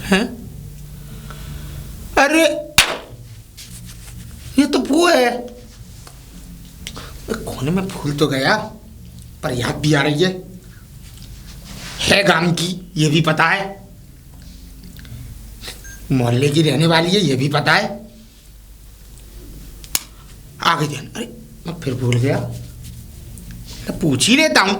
हैं? अरे ये तो वो है। कोने में भूल तो गया, पर याद भी आ रही है गांव की, ये भी पता है, मोहल्ले की रहने वाली है, ये भी पता है। आगे ध्यान, अरे मैं फिर भूल गया, मैं पूछ ही लेता हूं।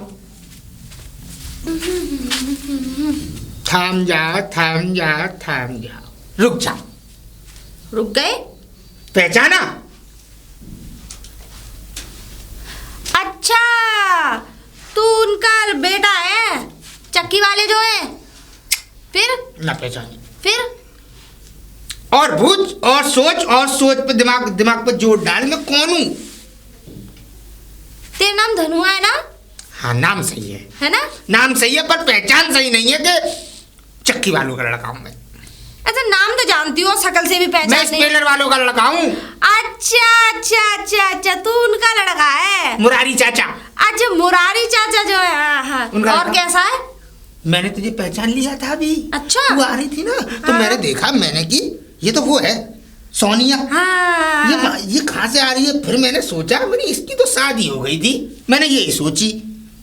थाम जाओ थाम जाओ थाम जाओ, रुक जाओ। रुक गए? पहचाना? अच्छा, तू उनका बेटा है, चक्की वाले जो है। फिर ना पहचानी। फिर और भूत और सोच पे दिमाग पे जोर डाल, मैं कौन हूं? तेरा नाम धनुआ है ना? हाँ नाम सही है ना? नाम सही है, पर पहचान सही नहीं है कि चक्की वालों का लड़का हूं मैं। अच्छा, नाम तो जानती हो, शकल से भी पहचान मैं नहीं। स्पेलर वालों का लड़का हूं। अच्छा अच्छा अच्छा अच्छा, तू उनका लड़का है? मुरारी चाचा। अच्छा, मुरारी चाचा जो है। हाँ हाँ। और कैसा है? मैंने तुझे पहचान लिया था अभी। अच्छा, तू आ रही थी ना, तो हाँ। मैंने देखा, मैंने की ये तो वो है सोनिया। हाँ। ये कहाँ से आ रही है? फिर मैंने सोचा, मेरी इसकी तो शादी हो गई थी, मैंने यही सोची।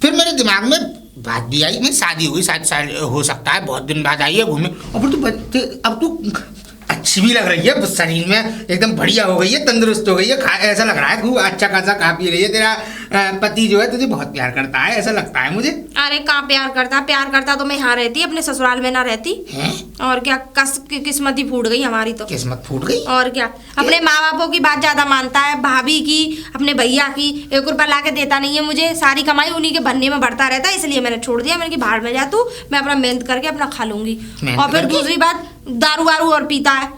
फिर मेरे दिमाग में बात भी आई, मैं शादी हो गई, शायद हो सकता है, बहुत दिन बाद आई है घूमने। और अब तू अच्छी भी लग रही है, शरीर में एकदम बढ़िया हो गई है, तंदुरुस्त हो गई है, ऐसा लग रहा है खूब अच्छा खासा खा पी रही है। तेरा पति जो है तुझे बहुत प्यार करता है, ऐसा लगता है मुझे। अरे कहाँ प्यार करता? प्यार करता तो मैं यहाँ रहती, अपने ससुराल में ना रहती है? और क्या, किस्मत ही फूट गई हमारी तो। किस्मत फूट गई? और क्या, अपने माँ बापों की बात ज्यादा मानता है, भाभी की, अपने भैया की। 1 रुपया ला के देता नहीं है मुझे, सारी कमाई उन्हीं के भन्ने में बढ़ता रहता है, इसलिए मैंने छोड़ दिया। मैंने कि बाहर में जा तू, मैं अपना मेहनत करके अपना खा लूंगी। और फिर दूसरी बात, दारू वारू और पीता है।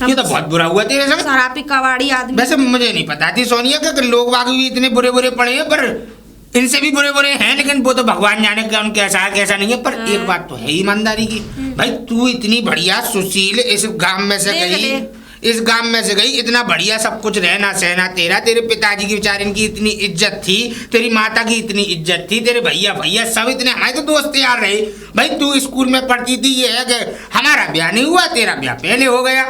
ये तो बहुत बुरा हुआ तेरे संग। शराबी कबाड़ी आदमी। वैसे मुझे नहीं पता थी सोनिया कि लोग बाग भी इतने बुरे बुरे पड़े हैं, पर इनसे भी बुरे बुरे हैं, लेकिन वो तो भगवान जाने कौन कैसा है कैसा नहीं है। पर एक बात तो है ईमानदारी की, भाई तू इतनी बढ़िया सुशील इस गांव में से गई, इतना बढ़िया सब कुछ रहना सहना तेरा, तेरे पिताजी की बेचारे इनकी इतनी इज्जत थी, तेरी माता की इतनी इज्जत थी, तेरे भैया सब इतने, हमारे तो दोस्त यार रहे। भाई तू स्कूल में पढ़ती थी, ये है कि हमारा ब्याह नहीं हुआ, तेरा ब्याह पहले हो गया।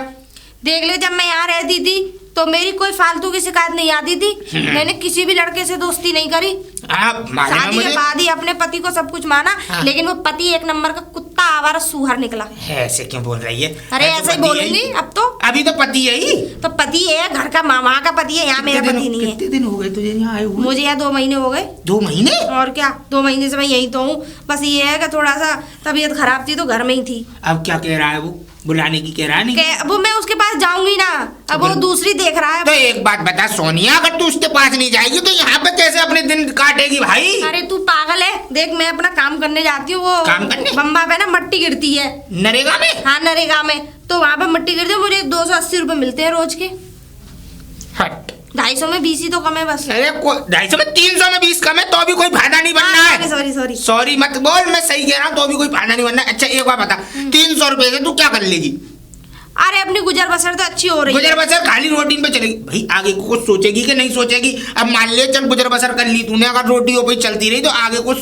देख ले, जब मैं यहाँ रहती थी तो मेरी कोई फालतू की शिकायत नहीं आती थी। मैंने किसी भी लड़के से दोस्ती नहीं करी। शादी के बाद ही अपने पति को सब कुछ माना। हाँ। लेकिन वो पति 1 नंबर का कुत्ता आवारा सूहर निकला। ऐसे क्यों बोल रही है? अरे ऐसे ही बोलूंगी अब तो। अभी तो पति है ही। तो पति है, घर का मामा का पति है, यहाँ मेरा पति नहीं है। कितने दिन हो गए तुझे यहाँ आए हुए? मुझे यहाँ 2 महीने हो गए। 2 महीने? और क्या, 2 महीने से मैं यही तो हूँ। बस ये है कि थोड़ा सा तबीयत खराब थी तो घर में ही थी। अब क्या कह रहा है वो? बुलाने की कह रहा है? नहीं वो मैं उसके पास जाऊंगी ना, अब वो दूसरी देख रहा है। तो एक बात बता सोनिया, अगर तू उसके पास नहीं जाएगी तो यहाँ पे कैसे अपने दिन काटेगी भाई? अरे तू पागल है, देख मैं अपना काम करने जाती हूँ, वो काम करने बम्बा पे ना मट्टी गिरती है। नरेगा में? हाँ नरेगा में, तो वहाँ पे मट्टी गिरती है, मुझे 280 रुपए मिलते हैं रोज के। हट, 250 में 20 ही तो कम है बस। अरे 250 में 300 में 20 कम है तो भी कोई फायदा नहीं बनना है। सॉरी मत बोल, मैं सही कह रहा हूँ, तो भी कोई फायदा नहीं बनना। अच्छा एक बात बता, 300 रुपए से तू क्या कर लेगी? अरे अपनी गुजर बसर तो अच्छी हो रही है। गुजर बसर खाली रोटी पे चलेगी भाई, आगे को कुछ सोचेगी कि नहीं सोचेगी? अब मान ले चल गुजर बसर कर ली तूने, अगर रोटियों पे चलती रही तो आगे कुछ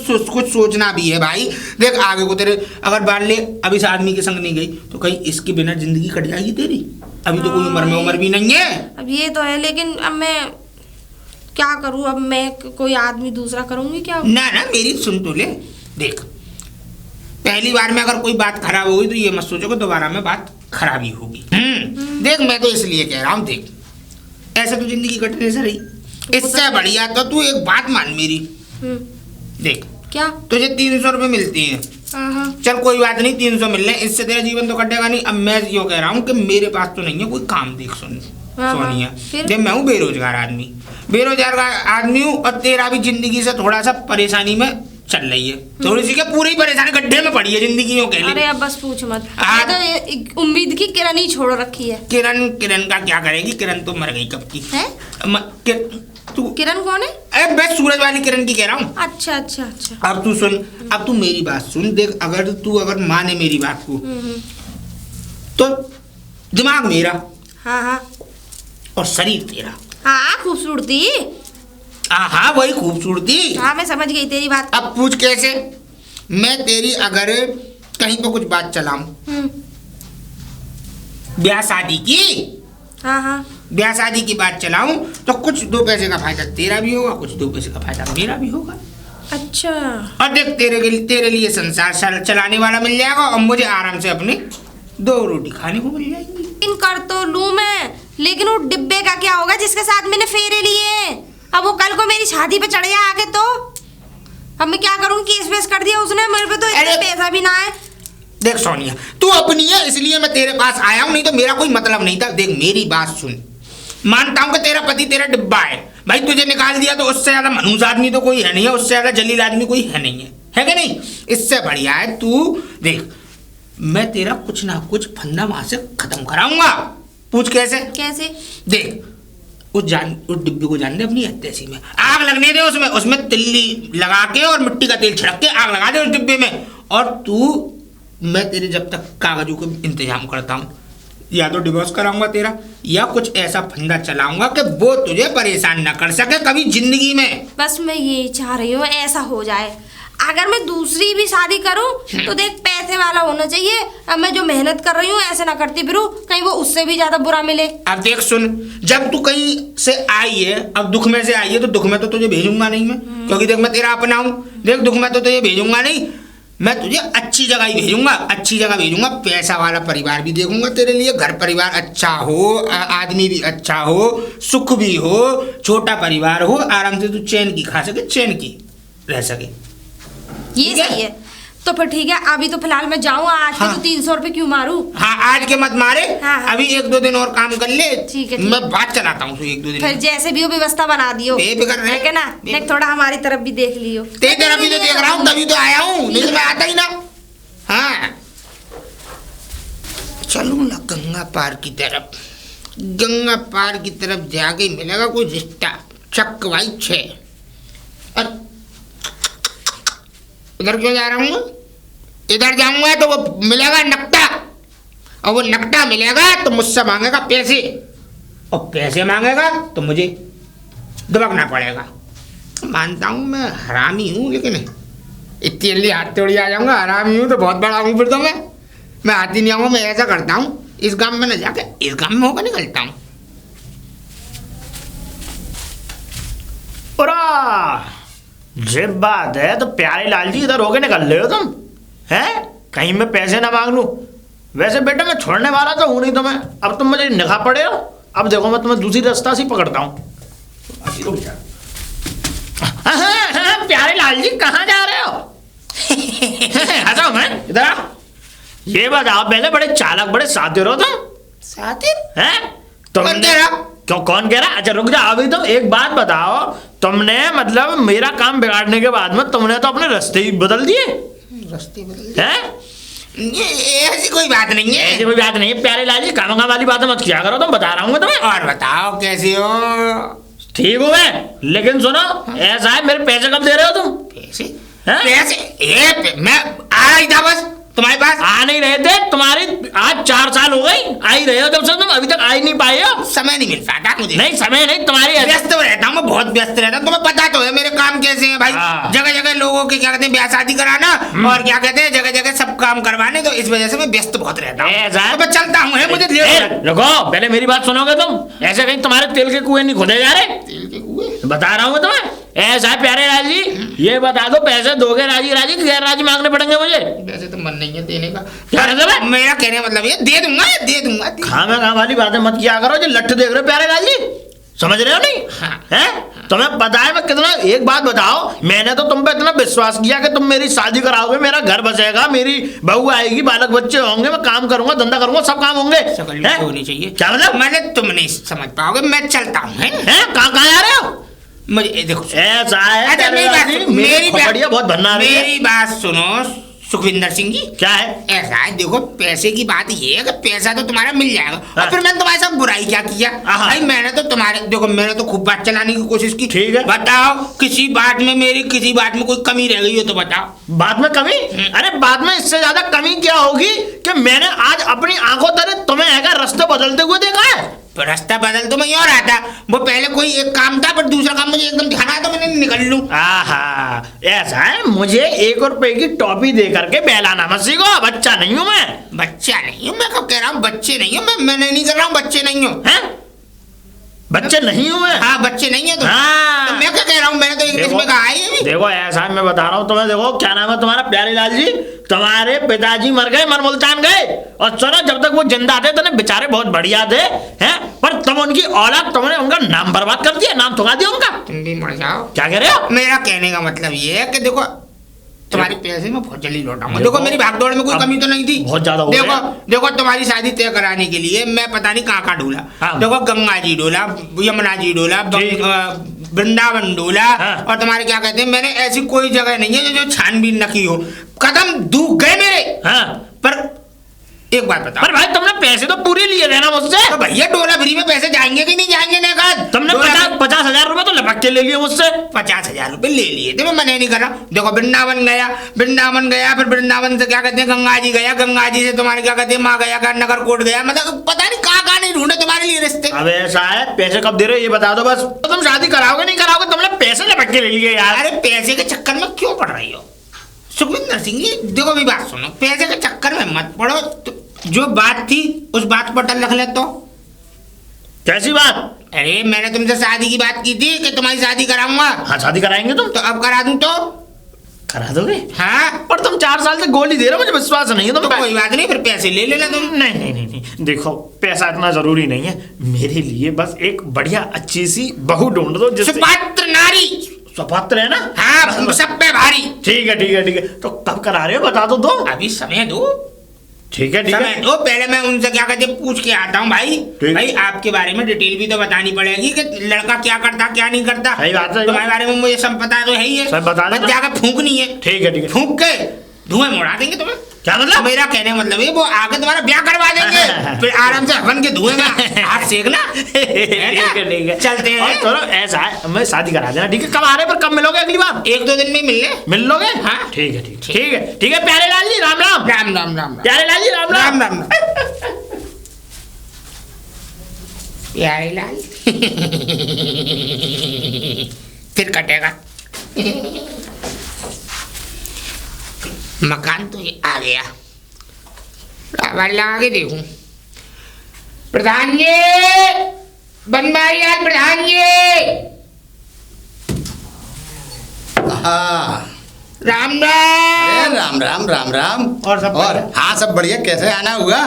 सोचना भी है भाई। देख आगे को तेरे, अगर मान ले अभी इस आदमी के संग नहीं गई तो कहीं इसके बिना जिंदगी कट जाएगी तेरी। अभी तो कोई उम्र भी नहीं है। अब ये तो है, लेकिन अब मैं क्या करूँ? अब मैं कोई आदमी दूसरा करूंगी क्या? ना मेरी सुन तो ले, देख पहली बार में अगर कोई बात खराब होगी तो ये मत सोचो कि दोबारा में बात खराबी होगी। देख मैं तो इसलिए कह रहा हूँ, देख ऐसे तो जिंदगी कटने से रही, इससे बढ़िया तो तू एक बात मान मेरी। देख क्या? तुझे 300 रुपए मिलती है, चल कोई बात नहीं 300 मिल रहे, इससे तेरा जीवन तो कटेगा नहीं। अब मैं यो कह रहा हूँ कि मेरे पास तो नहीं है कोई काम। देख सोनिया, जब मैं हूँ बेरोजगार आदमी हूँ, और तेरा भी जिंदगी से थोड़ा सा परेशानी में चल रही है, थोड़ी सी क्या पूरी परेशानी गड्ढे में पड़ी है जिंदगी के लिए। अरे अब बस पूछ मत, तो उम्मीद की किरण ही छोड़ रखी है। किरण का क्या करेगी? किरण तो मर गई कब की है। किरण कौन है? अरे मैं सूरज वाली किरण की कह रहा हूँ। अच्छा अच्छा अच्छा। अब तू सुन, अब तू मेरी बात सुन। देख अगर माने मेरी बात को, तो दिमाग मेरा हाँ हाँ और शरीर तेरा, हाँ खूबसूरती। हाँ वही खूबसूरती। हाँ मैं समझ गई तेरी बात। अब पूछ कैसे? मैं तेरी अगर कहीं पर कुछ बात चलाऊं, ब्याह शादी की, हाँ हाँ ब्याह शादी की बात चलाऊं तो कुछ 2 पैसे का फायदा तेरा भी होगा, कुछ 2 पैसे का फायदा मेरा भी होगा। अच्छा। और देख तेरे लिए संसार चलाने वाला मिल जाएगा और मुझे आराम से अपनी 2 रोटी खाने को मिल जाएगी। इन कर तो लूं मैं, लेकिन वो डिब्बे का क्या होगा जिसके साथ मैंने फेरे लिए? अब वो कल को मेरी शादी पे चढ़ गया आके तो अब मैं क्या करूं? केस वेस कर दिया उसने, मेरे पे तो इतना पैसा भी ना है। देख सोनिया, तू अपनी है इसलिए मैं तेरे पास आया हूं, नहीं तो मेरा कोई मतलब नहीं था। देख मेरी बात सुन, मानता हूं कि तेरा पति तेरा डिब्बा है भाई, तुझे निकाल दिया तो उससे ज्यादा मनहूस आदमी तो कोई है नहीं है, उससे ज्यादा जलील आदमी कोई है नहीं है कि नहीं? इससे बढ़िया है तू देख, मैं तेरा कुछ ना कुछ फंदा वहां से खत्म कराऊंगा। पूछ कैसे? कैसे? देख उस डिब्बे को जान दे अपनी हत्यासी में, आग लगने दे उसमें तिल्ली लगा के और मिट्टी का तेल छिड़क के आग लगा दे उस डिब्बे में, और तू मैं तेरे जब तक कागजों का इंतजाम करता हूँ, या तो डिवोर्स कराऊंगा तेरा, या कुछ ऐसा फंदा चलाऊंगा कि वो तुझे परेशान ना कर सके कभी जिंदगी में। बस मैं ये चाह रही हूँ ऐसा हो जाए। अगर मैं दूसरी भी शादी करूं तो देख पैसे वाला होना चाहिए। अब मैं जो मेहनत कर रही हूँ ऐसे ना करती फिरूं, कहीं वो उससे भी ज्यादा बुरा मिले। अब देख सुन, जब तू कहीं से आई है, अब दुख में से आई है, तो दुख में तो तुझे भेजूंगा नहीं मैं, क्योंकि देख मैं तेरा अपना हूं। देख दुख में तो तुझे भेजूंगा नहीं, मैं तुझे अच्छी जगह ही भेजूंगा, अच्छी जगह भेजूंगा। पैसा वाला परिवार भी देखूंगा तेरे लिए, घर परिवार अच्छा हो, आदमी भी अच्छा हो, सुख भी हो, छोटा परिवार हो, आराम से तू चैन की खा सके, चैन की रह सके। ये सही है। तो फिर ठीक है, अभी तो फिलहाल मैं जाऊँ। आज के तो 300 रुपए क्यों मारूं? हाँ आज के मत मारे। हाँ। अभी 1-2 दिन और काम कर ले। ठीक है मैं बात चलाता हूँ 1-2 दिन फिर जैसे भी हो व्यवस्था बना दियो, बेफिक्र रह। है ना? देख थोड़ा हमारी तरफ भी देख लियो। तेरी तरफ भी तो देख रहा हूँ, तभी तो आया हूँ, नहीं तो मैं आता ही ना। हाँ चलूँ ना गंगा पार की तरफ, गंगा पार की तरफ जाके मिलेगा कोई रिश्ता। चक भाई 6। और इधर क्यों जा रहा हूँ? इधर जाऊंगा तो वो मिलेगा नकटा, और वो नकटा मिलेगा तो मुझसे मांगेगा पैसे, और पैसे मांगेगा तो मुझे दबकना पड़ेगा। मानता हूँ मैं हरामी हूँ, लेकिन इतनी जल्दी हाथ तोड़ी आ जाऊंगा? हरामी हूँ तो बहुत बड़ा हूँ फिर तो मैं हाथी नहीं आऊँगा। मैं ऐसा करता हूँ, इस गांव में न जाके इस गांव में होकर निकलता हूँ। जब बात है तो प्यारे लाल जी इधर होके निकल रहे हो तुम, हैं? कहीं मैं पैसे ना मांग लूं। वैसे बेटा मैं छोड़ने वाला तो हूं नहीं तुम्हें, अब तुम मुझे निगाह पड़े हो। अब देखो मैं तुम्हें दूसरी रास्ता से पकड़ता हूँ। प्यारे लाल जी कहाँ जा रहे हो? हंसो मैं इधर आओ। ये बताओ पहले, बड़े चालाक बड़े सातिर हो तुम। सातिर हैं? तुमने क्यों? कौन कह रहा? अच्छा रुक जाओ, अभी तुम एक बात बताओ, तुमने मतलब मेरा काम बिगाड़ने के बाद में तुमने तो अपने रास्ते ही बदल दिए। रास्ते बदल हैं? ये ऐसी कोई बात नहीं है। ऐसी कोई बात नहीं है प्यारे लाल जी, काम वाली बातें मत किया करो, तुम बता रहा हूँ तुम्हें। और बताओ कैसे हो? ठीक हूँ मैं, लेकिन सुनो ऐसा है, मेरे पैसे कब दे रहे हो तुम? पैसे? हैं? पैसे? मैं आ रही था बस तुम्हारे पास। आ नहीं रहे थे तुम्हारी, आज 4 साल हो गई आ ही रहे हो जब से, तुम अभी तक आ ही नहीं पाए हो। समय नहीं मिल पाता मुझे। नहीं समय नहीं, तुम्हारी व्यस्त रहता हूँ मैं, बहुत व्यस्त रहता हूँ। तुम्हें पता तो है मेरे काम कैसे हैं भाई। हाँ। जगह जगह लोगों के क्या कहते हैं ब्याह शादी कराना, और क्या कहते हैं जगह जगह सब काम करवाने, तो इस वजह से मैं व्यस्त बहुत रहता हूँ। ऐसा है? तो मैं चलता हूँ, मुझे रुको पहले मेरी बात सुनोगे तुम? ऐसे कहीं तुम्हारे तेल के कुएं नहीं खोदे जा रहे? तेल के कुएं? बता रहा हूँ तुम्हें। ऐसा है प्यारे लाल जी, ये बता दो पैसे दोगे राजी राजी गैर राजी मांगने पड़ेंगे मुझे? वैसे तो मन नहीं है देने का। क्या मतलब है? मेरा कहने का मतलब ये दे दूंगा, दे दूंगा। खाम वाली बातें मत किया करो, जो लट्ठ देख रहे हो प्यारे लाल जी, समझ रहे हो नहीं? हाँ। हैं? तुम्हें पता है मैं कितना, एक बात बताओ, मैंने तो तुम पे इतना विश्वास किया कि तुम मेरी शादी कराओगे, मेरा घर बसेगा, मेरी बहू आएगी, बालक बच्चे होंगे, मैं काम करूंगा, धंधा करूंगा, सब काम होंगे। शकल होनी चाहिए। क्या मतलब? मैंने तुम नहीं समझ पाओगे, मैं चलता हूँ। कहाँ जा रहे हो? मुझे देखो ऐसा है अच्छा मेरी बहुत भन्ना मेरी बात सुनो सुखविंदर सिंह जी। क्या है? ऐसा है देखो, पैसे की बात ये है कि पैसा तो तुम्हारा मिल जाएगा। हाँ। और फिर मैंने तुम्हारे साथ बुराई क्या किया भाई? मैंने तो तुम्हारे देखो, मैंने तो खूब बात चलाने की कोशिश की। ठीक है, बताओ किसी बात में मेरी, किसी बात में कोई कमी रह गई हो तो बताओ। बात में कमी? अरे बात में इससे ज्यादा कमी क्या होगी कि मैंने आज अपनी आंखों तरह तुम्हें रास्ते बदलते हुए देखा है। रास्ता बदल तो मैं और रहा था, वो पहले कोई एक काम था पर दूसरा काम मुझे एकदम ध्यान आया तो मैंने निकल लूं। आहा, ऐसा है, मुझे 1 रुपए की टॉपी दे करके बहलाना मत सीखो, बच्चा नहीं हूँ मैं। बच्चा नहीं हूँ मैं, कब कह रहा हूँ बच्चे नहीं हूँ मैं नहीं कर रहा हूँ बच्चे नहीं हूँ। हैं? बच्चे नहीं हूँ मैं। हाँ बच्चे नहीं है तो, हाँ। तो मैं क्या कह रहा हूँ, मैंने तो इंग्लिश में कहा है ये। देखो ऐसा है, मैं बता रहा हूँ तुम्हें, देखो क्या नाम है तुम्हारा, प्यारे लाल जी, तुम्हारे पिताजी मर गए, मर मुल्तान गए, और सुनो जब तक वो जिंदा थे तो बेचारे बहुत बढ़िया थे, हैं, पर तुम उनकी औलाद, तुमने उनका नाम बर्बाद कर दिया, नाम ठुका दिया उनका। तुम भी मर जाओ। क्या कह रहे हो? मेरा कहने का मतलब ये है कि देखो तुम्हारे पैसे मैं बहुत जल्दी लौटाऊंगा। देखो मेरी भागदौड़ में कोई कमी तो नहीं थी, बहुत ज्यादा हो देखो गया। देखो तुम्हारी शादी तय कराने के लिए मैं पता नहीं कहाँ ढूंढा। हाँ। देखो गंगा जी डोला, यमुना जी डोला, वृंदावन डोला, हाँ। और तुम्हारे क्या कहते हैं, मैंने ऐसी कोई जगह नहीं है जो छानबीन न की हो। कदम दूर गए मेरे। हाँ। पर एक बात बताओ, पर भाई तुमने पैसे तो पूरे लिए थे ना मुझसे। तो भैया डोला फ्री में पैसे जाएंगे कि नहीं जाएंगे? ने कहा तुमने 50,000 रुपए तो लपक के ले लिए मुझसे। 50,000 रुपए ले लिए थे, मैं मना नहीं कर रहा। देखो वृंदावन गया, फिर वृंदावन से क्या कहते हैं गंगा जी गया, गंगा जी से तुम्हारे क्या कहते हैं माँ गया, नगरकोट गया, मतलब पता नहीं कहाँ नहीं ढूंढे तुम्हारे लिए रिश्ते। अब ऐसा है, पैसे कब दे रहे हो ये बता दो बस। तो तुम शादी कराओगे नहीं कराओगे? तुमने पैसे लपक के ले लिए यार। अरे पैसे के चक्कर में क्यों पड़ रही हो सुखविंदर सिंह जी? देखो मेरी बात सुनो, पैसे के चक्कर में मत पड़ो। जो बात थी उस बात पर टल रख ले। तो कैसी बात? अरे मैंने तुमसे शादी की बात की थी कि तुम्हारी शादी कराऊंगा। हाँ शादी कराएंगे तुम? तो अब करा दूं तो करा दोगे? हाँ। पर तुम 4 साल से गोली दे रहे हो, मुझे विश्वास नहीं है तुम तो पे। कोई बात नहीं, फिर पैसे ले लेना तुम। नहीं, देखो पैसा इतना जरूरी नहीं है मेरे लिए, बस एक बढ़िया अच्छी सी बहू ढूंढ दो जिससे। सुपात्र नारी। सुपात्र है ना? हाँ सब पे भारी। ठीक है, तो कब करा रहे हो बता दो। अभी समय दो। ठीक है समय दो, पहले मैं उनसे क्या कहते पूछ के आता हूँ भाई। भाई आपके बारे में डिटेल भी तो बतानी पड़ेगी कि लड़का क्या करता क्या नहीं करता। सही बात है। तुम्हारे बारे में मुझे सब पता तो है ही है, सब बता देना। बस जाकर फूंकनी है। ठीक है फूंक के धुएं मोड़ा देंगे तुम्हें। क्या मतलब? मेरा कहने का मतलब है वो आगे तुम्हारा ब्याह करवा देंगे, फिर आराम से हवन के धुएं में हाथ सेकना। ठीक है चलते हैं। और चलो ऐसा है, मैं शादी करा देना। ठीक है, कब आ रहे? पर कब मिलोगे अगली बार? 1-2 दिन में मिल लोगे? हाँ ठीक है प्यारे लाल जी, राम राम। राम राम राम। प्यारे लाल जी, राम राम राम। राम। प्यारे लाल फिर कटेगा। मकान तो ये आ गया, आवाज लगा के देखूं। प्रधान जी, बनवारी लाल प्रधान जी। हाँ राम अरे राम। राम राम। और सब और बढ़िया? हाँ सब बढ़िया। कैसे आना हुआ?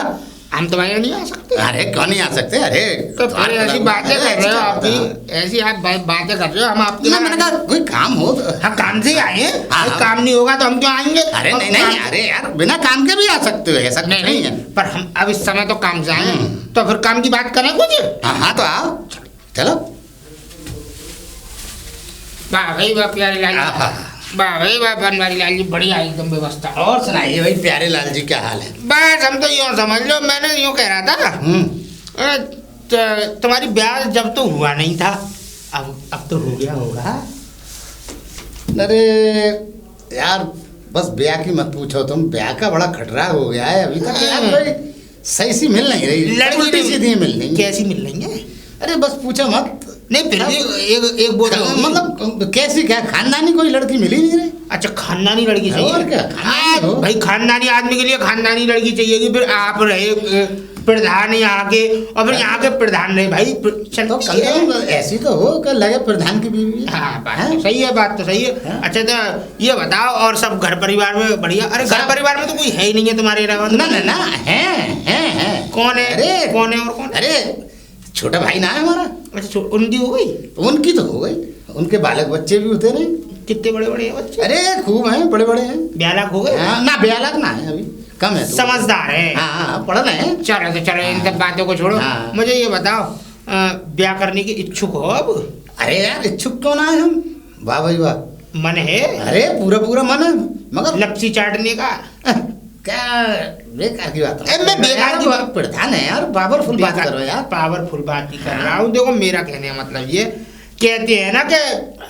हम तुम्हारे नहीं आ सकते? अरे क्यों नहीं आ सकते? अरे तो फिर ऐसी बातें कर रहे हो आप भी, ऐसी आप बातें कर रहे हो। हम आपके ना मैंने कहा कोई काम हो तो। हाँ काम से ही आए हैं। हाँ, कोई काम नहीं होगा तो हम क्यों आएंगे? अरे और नहीं, काम- अरे यार बिना काम के भी आ सकते हो, ऐसा कुछ नहीं है। पर हम अब इस समय तो काम से आए हैं, तो फिर काम की बात करें कुछ। हाँ तो आओ, चलो। वाह भाई वाह प्यारे लाल जी, वाह भाई वाह बनवारी लाल जी, बढ़िया एकदम व्यवस्था। और सुनाइए भाई प्यारे लाल जी, क्या हाल है? बस हम तो यूँ समझ लो, मैंने यूँ कह रहा था अरे, तुम्हारी ब्याह जब तो हुआ नहीं था, अब तो हो गया होगा। अरे यार बस ब्याह की मत पूछो तुम, ब्याह का बड़ा खटरा हो गया है अभी तक यार। कोई सही सी मिल नहीं रही, उल्टी सीधी मिल रही है। कैसी मिल रही है? अरे बस पूछो मत। नहीं फिर भी एक वो तो होगी। मतलब कैसी, क्या खानदानी कोई लड़की मिल ही नहीं रही? अच्छा खानदानी लड़की चाहिए? और क्या, खानदानी हो। भाई खानदानी आदमी के लिए खानदानी लड़की चाहिए। फिर आप रहे प्रधान यहाँ के, और फिर यहाँ के प्रधान रहे भाई। चल तो कम से कम ऐसी तो हो कि लगे प्रधान की बीवी है। हाँ बात तो सही है, बात तो सही है। हाँ। अच्छा तो ये बताओ, और सब घर परिवार में बढ़िया? अरे घर परिवार में तो कोई है ही नहीं है तुम्हारे अलावा? ना है। कौन है? अरे कौन है और कौन? अरे छोटा भाई ना है हमारा। अच्छा उनकी हो गई? उनकी तो हो गई, उनके बालक बच्चे भी होते रहे। कितने बड़े बड़े हैं बच्चे? अरे खूब हैं, बड़े बड़े हैं। 2 लाख हो गए? हाँ, ना 2 लाख ना है, अभी कम है तो। समझदार है। हाँ पढ़ रहे हैं। चलो तो चलो इन सब बातों को छोड़ो। हाँ। मुझे ये बताओ, ब्याह करने की इच्छुक हो अब? अरे यार इच्छुक क्यों ना है हम, वाह भाई वाह। मन है? अरे पूरा मन है, मगर लपसी चाटने का? क्या बेकार की बात है। मैं बेकार की बात- प्रधान है यार, पावरफुल बात करो यार। पावरफुल बात ही कर रहा हूँ। देखो मेरा कहने का मतलब ये कहते हैं ना कि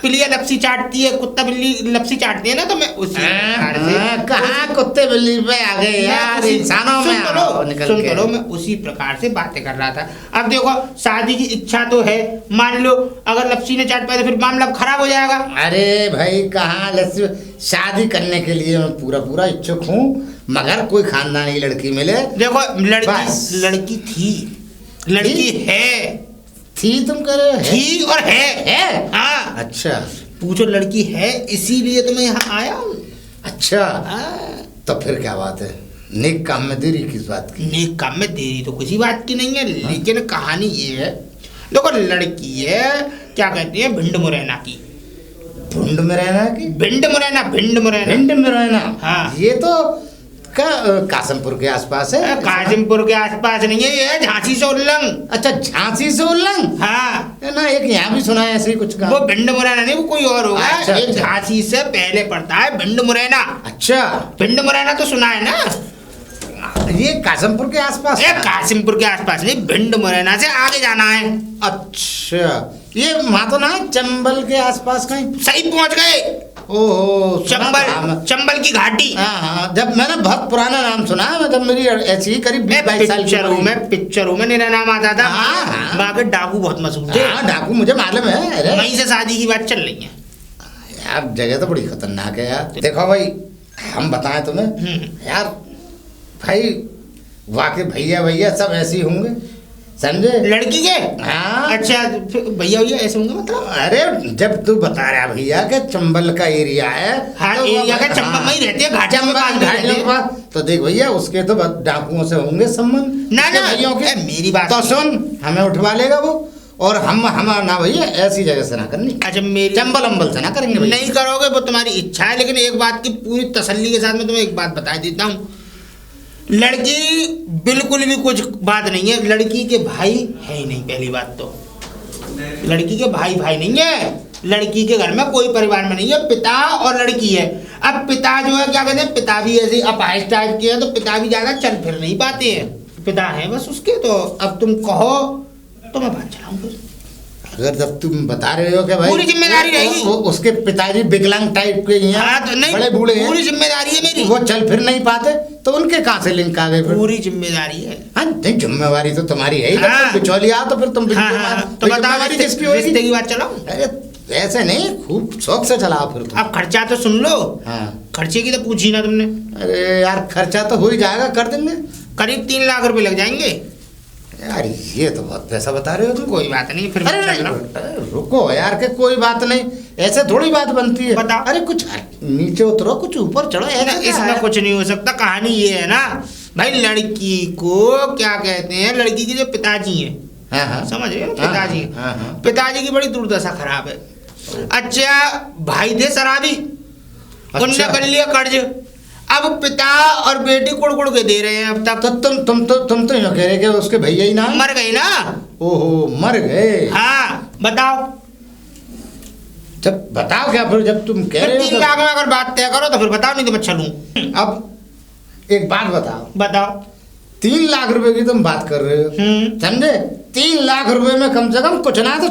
पिलिया लपसी चाटती है, कुत्ता बिल्ली लपसी चाटती है ना, तो मैं उसी प्रकार से कहाँ कुत्ते बिल्ली पे आ गए यार, इंसानों में आओ निकल सुन के। तो लो, मैं उसी प्रकार से बातें कर रहा था। अब देखो शादी की इच्छा तो है, मान लो अगर लपसी ने चाट पाया तो फिर मामला खराब हो जाएगा। अरे भाई कहाँ लस्सी, शादी करने के लिए मैं पूरा पूरा इच्छुक हूँ, मगर कोई खानदानी लड़की मिले। देखो बस। लड़की थी, लड़की है, थी तुम कह रहे हो? थी और है। हाँ अच्छा पूछो, लड़की है, इसीलिए तो मैं यहाँ आया हूँ। अच्छा, हाँ। तो फिर क्या बात है, नेक काम में देरी किस बात की? नेक काम में देरी तो किसी बात की नहीं है, लेकिन कहानी ये है, देखो लड़की है क्या कहती है, भिंड मुरैना की। भिंड में रहना की? भिंड मुरैना, भिंड मुरैना। भिंड में रहना? हाँ। ये तो कासमपुर के आसपास है। कासिमपुर के आसपास नहीं है, ये है झांसी से उल्लंघ। अच्छा, झांसी से उल्लंघ? हाँ ना, एक यहाँ भी सुना है ऐसे ही कुछ का। वो भिंड मुरैना नहीं, वो कोई और होगा। अच्छा, एक अच्छा। झांसी से पहले पड़ता है भिंड मुरैना। अच्छा, भिंड मुरैना तो सुना है ना? ये कासमपुर के आसपास ये है? कासिमपुर के आसपास नहीं, भिंड मुरैना से आगे जाना है। अच्छा, ये वहाँ तो ना है, चंबल के आसपास कहीं? सही पहुंच गए। ओहो, सुना था चंबल, मैं। चंबल की घाटी। हाँ हाँ, जब मैंने बहुत पुराना नाम सुना है, जब मेरी ऐसी ही करीब 22 साल की पिक्चरों में मेरा नाम आता था। हाँ, हाँ। वहाँ के डाकू बहुत मशहूर थे। हाँ, डाकू मुझे मालूम है। अरे वहीं से शादी की बात चल रही है। यार, जगह तो बड़ी खतरनाक है यार। देखो भाई, हम बताएं तुम्हें यार, भाई वाकई भैया सब ऐसे ही होंगे, समझे? लड़की के? हाँ। अच्छा, फिर भैया ऐसे होंगे मतलब? अरे जब तू बता रहा भैया के चंबल का एरिया है, हाँ, तो एरिया का चंबल में ही रहते हैं, घाटियों में पास में रहते हैं। तो देख भैया, उसके तो डाकुओं से होंगे संबंध। ना, उसके ना, भैयों के। मेरी बात तो सुन। सुन, हमें उठवा लेगा वो, और हम ना भैया ऐसी जगह से ना करनी। अच्छा, मेरी चंबल अम्बल से ना करेंगे भैया। नहीं करोगे, वो तुम्हारी इच्छा है, लेकिन एक बात की पूरी तसल्ली के साथ मैं तुम्हें एक बात बता देता हूँ, लड़की बिल्कुल भी कुछ बात नहीं है, लड़की के भाई है ही नहीं। पहली बात तो लड़की के भाई नहीं है, लड़की के घर में कोई परिवार में नहीं है, पिता और लड़की है। अब पिता जो है क्या कहते हैं, पिता भी ऐसे अपाहिज टाइप के हैं, तो पिता भी ज्यादा चल फिर नहीं पाते हैं, पिता है बस उसके। तो अब तुम कहो तो मैं बात चलाऊं फिर। अगर जब तुम बता रहे हो कि भाई पूरी जिम्मेदारी रहेगी। उसके पिताजी विकलांग टाइप के ही हैं, हाँ, तो नहीं, बड़े बूढ़े हैं, पूरी जिम्मेदारी है मेरी। वो चल फिर नहीं पाते, तो उनके कहाँ से लिंक आ गए फिर? पूरी जिम्मेदारी है। हाँ, नहीं, जिम्मेवारी तो तुम्हारी है ही। जब हाँ। तुम बिचौलिया तो फिर तुम हाँ, हाँ, तो बताओ जिम्मेवारी किसकी होगी? रिश्ते की बात चलाऊं? अरे ऐसे नहीं, खूब शौक से चलाओ फिर तुम। अब खर्चा तो सुन लो। हाँ। खर्चे की तो पूछी ना तुमने। अरे यार, खर्चा तो हो ही जाएगा, कर देंगे करीब 3 लाख रुपए लग जाएंगे। यार। ये तो बहुत पैसा बता रहे हो तुम। कोई बात नहीं, फिर मैं अरे चल रहा हूं। अरे रुको यार, के कोई बात नहीं, ऐसे थोड़ी बात बनती है। बताओ। अरे कुछ नीचे उतरो, कुछ ऊपर चढ़ो, ऐसा क्या इसमें है? कुछ नहीं हो सकता। कहानी ये है ना भाई, लड़की को क्या कहते हैं, लड़की के जो पिताजी हैं, हाँ हाँ, समझ रहे हो, हाँ, पिताजी हाँ, हाँ। पिताजी की बड़ी दुर्दशा खराब है। अच्छा, भाई थे शराबी, उनने अच्छा। कर लिया कर्ज। अब पिता और बेटी कुड़ के दे रहे हैं अब तक। तो तुम तो यूँ कह रहे कि उसके भैया ही ना मर गए ना। ओहो, मर गए। हाँ बताओ, जब बताओ क्या फिर, जब तुम कह फिर रहे 3 हो लाख में अगर बात तय करो तो फिर बताओ, नहीं तो मैं चलूं। अब एक बात बताओ, बताओ। 3 लाख रुपए की तुम बात कर रहे हो, समझे? 3 लाख रुपए में कम से कम कुछ ना तो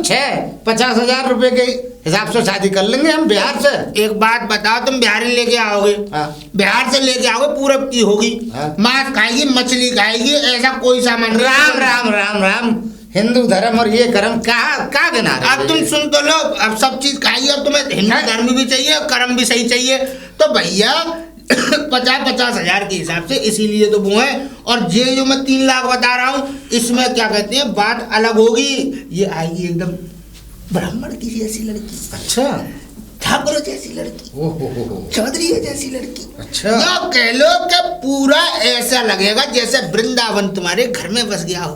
50,000 रुपए के हिसाब से शादी कर लेंगे हम बिहार से। एक बात बताओ, तुम बिहार लेके आओगे, हाँ। बिहार से लेके आओगे, पूरब की होगी, हाँ। मांस खाएगी, मछली खाएगी, ऐसा कोई सामान नहीं। राम राम राम राम, हिंदू धर्म और ये कर्म कहाँ गिना रहे? अब तुम सुन तो लो, अब सब चीज खाइए। अब तुम्हें हिंदू धर्म भी चाहिए, कर्म भी सही चाहिए, तो भैया 50,000 के हिसाब से, इसीलिए तो वो है। और ये जो मैं 3 लाख बता रहा हूँ, इसमें क्या कहते हैं, बात अलग होगी। ये आएगी एकदम ब्राह्मण की जैसी लड़की, अच्छा, ठाकुर जैसी लड़की, ओहो, चौधरी जैसी लड़की। अच्छा। या कह लो कि पूरा ऐसा लगेगा जैसे वृंदावन तुम्हारे घर में बस गया हो।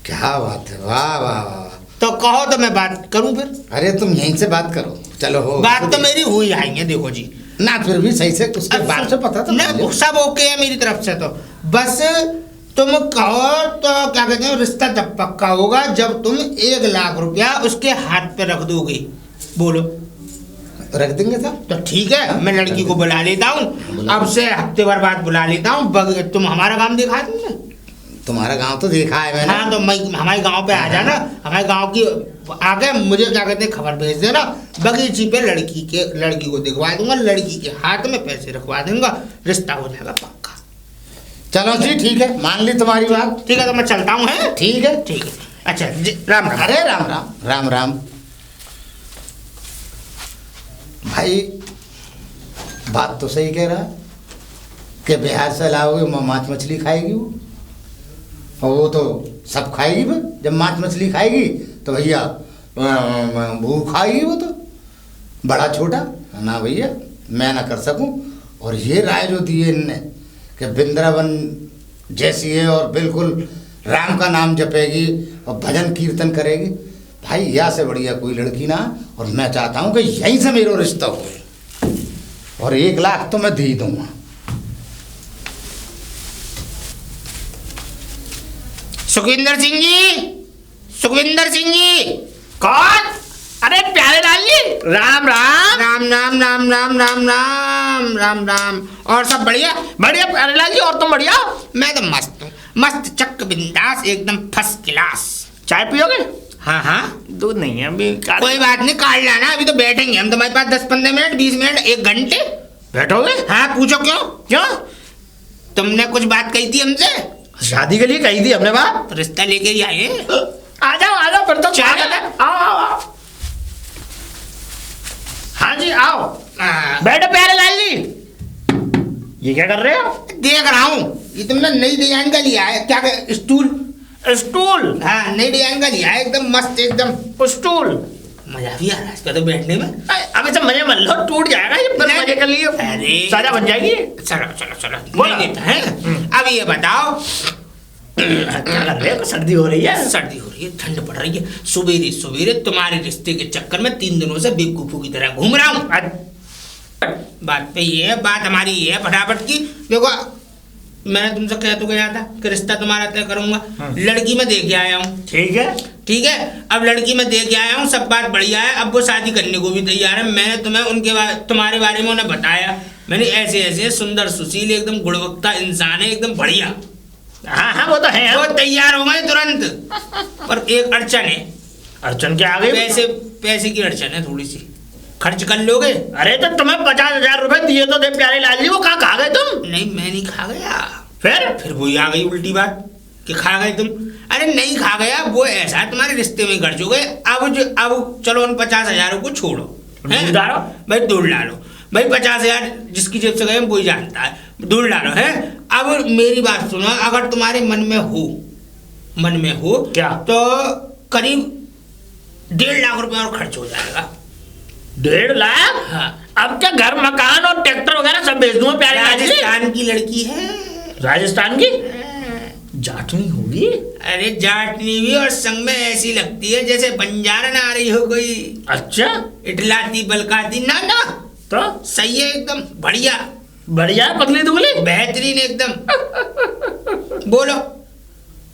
क्या बात है, वाह वाह वाह। तो कहो तो मैं बात करूं फिर? अरे तुम यहीं से बात करो, चलो हो। बात तो मेरी हुई आई है, देखो जी। ना फिर भी सही से उसके बाप से पता तो नहीं, सब ओके है मेरी तरफ से, तो बस तुम कहो तो क्या कहते हैं, रिश्ता तब पक्का होगा जब तुम 1 लाख रुपया उसके हाथ पे रख दोगे। बोलो, रख देंगे साहब। तो ठीक है, मैं लड़की को बुला लेता हूँ, अब से हफ्ते भर बाद बुला लेता हूँ। तुम हमारा काम दिखा दो ना। तुम्हारा गांव तो देखा है मैंने। हाँ तो मैं हमारे गांव पे आ जाना, हमारे गांव की आगे मुझे क्या कहते हैं खबर भेज देना, बगीची पे लड़की को दिखवा दूंगा, लड़की के हाथ में पैसे रखवा दूंगा, रिश्ता हो जाएगा पक्का। चलो जी ठीक है, मान ली तुम्हारी बात। ठीक है तो मैं चलता हूँ। है ठीक है। ठीक है, अच्छा राम राम। अरे राम राम राम राम। भाई बात तो सही कह रहा है कि बिहार से लाओगे मांस मछली खाएगी वो, और वो तो सब खाएगी। फिर जब मांस मछली खाएगी तो भैया भूख खाएगी वो तो, बड़ा छोटा ना भैया मैं ना कर सकूं। और ये राय जो दी है इनने कि वृंदावन जैसी है और बिल्कुल राम का नाम जपेगी और भजन कीर्तन करेगी, भाई यहाँ से बढ़िया कोई लड़की ना। और मैं चाहता हूँ कि यहीं से मेरा रिश्ता हो, और 1 लाख तो मैं दे ही दूंगा। सुखविंदर सिंह जी, सुखविंदर सिंह जी। कौन? अरे प्यारे लाल जी, राम राम। राम राम राम राम राम राम राम राम। और सब बढ़िया? बढ़िया प्यारे लाल जी, और तुम बढ़िया? मैं तो मस्त हूँ, मस्त चक बिंदास एकदम फर्स्ट क्लास। चाय पियोगे? हाँ हाँ, दूध नहीं है अभी। कोई बात नहीं, काट लाना, अभी तो बैठेंगे हम तुम्हारे पास 10-15 मिनट, 20 मिनट, 1 घंटे। बैठोगे? हाँ पूछो क्यों? क्यों? तुमने कुछ बात कही थी हमसे, शादी के लिए कही थी हमने बात। रिश्ता लेके ही आए। आ जाओ फिर तो चाय स्वागत है। आओ। हाँ जी आओ, बैठो प्यारे लाल जी। ये क्या कर रहे हो? देख रहा हूँ, ये तुमने नई डिजाइन का लिया है क्या? स्टूल? स्टूल? हाँ नई डिजाइन का लिया है, एकदम मस्त, एकदम स्टूल। मजा भी आ रहा है इस पे तो बैठने में। अब ऐसे मजे मत लो, टूट जाएगा ये फिर मजे के लिए। अरे सजा बन जाएगी। चलो चलो चलो, बोलो। नहीं लेता है। अब ये बताओ, क्या कर रहे हो? सर्दी हो रही है। सर्दी हो रही है, ठंड पड़ रही है, सवेरे सवेरे तुम्हारे रिश्ते के चक्कर में 3 दिनों से बेवकूफों की तरह घूम रहा हूँ। बात पे ये है, बात हमारी ये है फटाफट की। देखो मैंने तुमसे कह तो गया था कि रिश्ता तुम्हारा तय करूंगा। लड़की में देख के आया हूँ। ठीक है। ठीक है, अब लड़की में देख के आया हूँ, सब बात बढ़िया है। अब वो शादी करने को भी तैयार है। मैंने तुम्हें तुम्हारे बारे में उन्हें बताया, मैंने ऐसे ऐसे सुंदर सुशील एकदम गुणवत्ता इंसान है, एकदम बढ़िया। हाँ हाँ वो तो है। वो तैयार हो गए तुरंत, पर एक अड़चन है। अड़चन क्या आ गई? पैसे की अड़चन है थोड़ी सी। खर्च कर लोगे? अरे तो तुम्हें 50,000 रुपए दिए तो दे प्यारे लाल जी, वो कहाँ खा गए तुम? नहीं मैं नहीं खा गया। फिर वही आ गई उल्टी बात कि खा गए तुम। अरे नहीं खा गया, वो ऐसा तुम्हारे रिश्ते में खर्च हो गए। अब चलो उन 50,000 को छोड़ो, दूर डालो भाई, दूर डालो भाई। 50,000 जिसकी जेब से गए वही जानता है, दूर डालो है। अब मेरी बात सुनो, अगर तुम्हारे मन में हो क्या? तो करीब 1.5 लाख रुपए और खर्च हो जाएगा। 1.5 लाख? हाँ। अब क्या घर मकान और ट्रैक्टर वगैरह सब बेच दूंगा प्यारे लाल जी? राजस्थान की लड़की है। राजस्थान की? जाटनी होगी? अरे जाटनी भी, और संग में ऐसी लगती है जैसे बंजारन आ रही हो कोई। अच्छा। इटलाती बलकाती ना ना, तो सही है एकदम बढ़िया। बढ़िया पतली दुबली बेहतरीन एकदम। बोलो।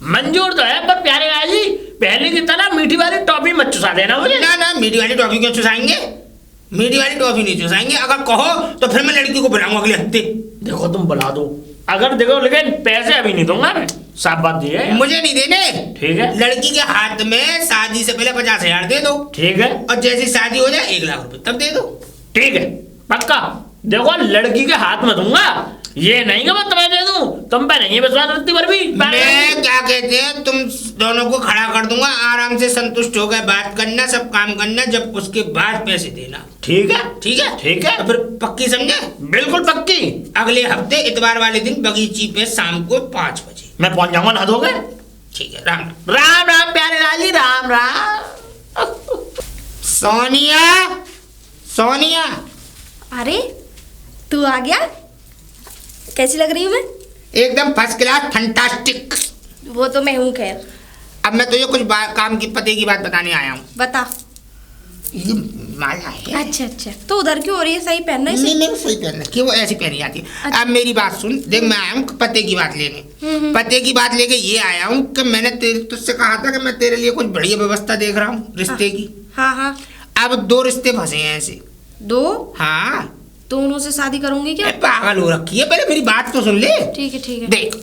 मंजूर तो है, पर प्यारे लाल जी पहले की तरह मीठी वाली टॉफी मत चुसा देना मुझे। ना ना, मीठी वाली टॉफी क्यों चुसाएंगे? मीठी वाली टॉफी नहीं चुसाएंगे। अगर कहो तो फिर मैं लड़की को बुलाऊंगा अगले हफ्ते। देखो तुम बुला दो, अगर देखो, लेकिन पैसे अभी नहीं दूंगा मैं, साफ बात ये है। मुझे नहीं देने। ठीक है। लड़की के हाथ में शादी से पहले 50,000 दे दो। ठीक है। और जैसी शादी हो जाए 1 लाख रुपए तब दे दो। ठीक है पक्का। देखो लड़की के हाथ में दूंगा, ये नहीं कि मैं तुम्हें दे दूं। तुम पे नहीं है विश्वास रखती पर भी मैं क्या कहते हैं, तुम दोनों को खड़ा कर दूंगा, आराम से संतुष्ट हो गए बात करना, सब काम करना, जब उसके बाद पैसे देना। ठीक है। ठीक है। ठीक है। तो फिर पक्की समझे? बिल्कुल पक्की। अगले हफ्ते इतवार वाले दिन बगीची पे शाम को 5 बजे मैं पहुंच जाऊंगा, नहा धोगे? ठीक है। राम राम राम प्यारे लाल जी, राम राम। सोनिया, सोनिया। अरे तू आ गया, कैसी लग रही हूँ मैं? एकदम फर्स्ट क्लास, फंटास्टिक। वो तो मैं हूँ खैर। अब मैं तुझे कुछ काम की पते की बात बताने आया हूँ। बता। ये माला है। अच्छा अच्छा, तो उधर क्यों हो रही है? सही पहनना है। नहीं नहीं, सही पहनना कि वो ऐसी पहनी जाती है। अच्छा। अब मेरी बात सुन, देख मैं आया हूँ पते की बात लेने। पते की बात लेके ये आया हूँ कि मैंने तुझसे कहा था कि मैं तेरे लिए कुछ बढ़िया व्यवस्था देख रहा हूँ रिश्ते की। हाँ हाँ। अब 2 रिश्ते फंसे हैं ऐसे। 2? हाँ। दोनों से शादी करूंगी क्या? पागल हो रखी है, पहले मेरी बात तो सुन ले। ठीक है ठीक है। देख,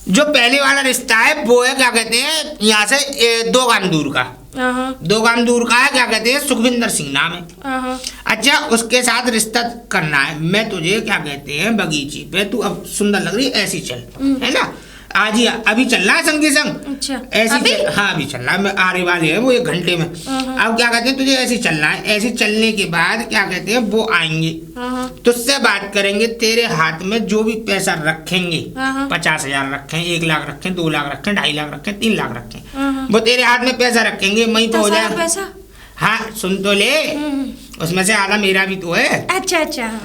जो पहले वाला रिश्ता है वो है क्या कहते हैं यहाँ से 2 गांव दूर का। 2 गांव दूर का है क्या कहते हैं सुखविंदर सिंह नाम है। अच्छा उसके साथ रिश्ता करना है। मैं तुझे क्या कहते हैं बगीचे पे तू अब सुंदर लग रही है ऐसी चल, है ना, आज ही अभी चलना है संग के संग। अच्छा ऐसी अभी? हाँ अभी चलना है, मैं आने वाले हैं वो 1 घंटे में। अब क्या कहते हैं तुझे ऐसे चलना है, ऐसे चलने के बाद क्या कहते हैं वो आएंगे तुझसे बात करेंगे, तेरे हाथ में जो भी पैसा रखेंगे 50,000 रखें, 1 लाख रखें, 2 लाख रखें, 2.5 लाख रखें, 3 लाख रखें, वो तेरे हाथ में पैसा रखेंगे वहीं पे हो जाए। पैसा हाँ सुन तो ले, उसमें से आधा मेरा भी तो है। अच्छा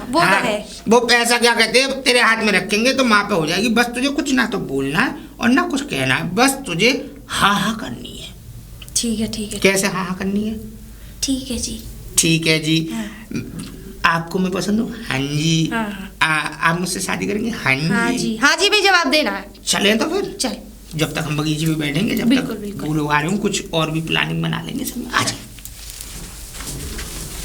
वो हाँ, तो है। वो पैसा क्या कहते हैं तेरे हाथ में रखेंगे तो वहां पे हो जाएगी। बस तुझे कुछ ना तो बोलना है और ना कुछ कहना है, बस तुझे हाँ करनी है। ठीक है कैसे हाँ करनी है? ठीक है जी। ठीक है जी। हाँ। आपको मैं पसंद हूँ? हाँ जी। हाँ। आप मुझसे शादी करेंगे? हाँ जी। हाँ जी भी जवाब देना है। चले तो फिर चल जब तक हम बगीचे में बैठेंगे, जब बिल्कुल, तक बिल्कुल। वो लोग आ रहे हों कुछ और भी प्लानिंग बना लेंगे सब। आ जाए।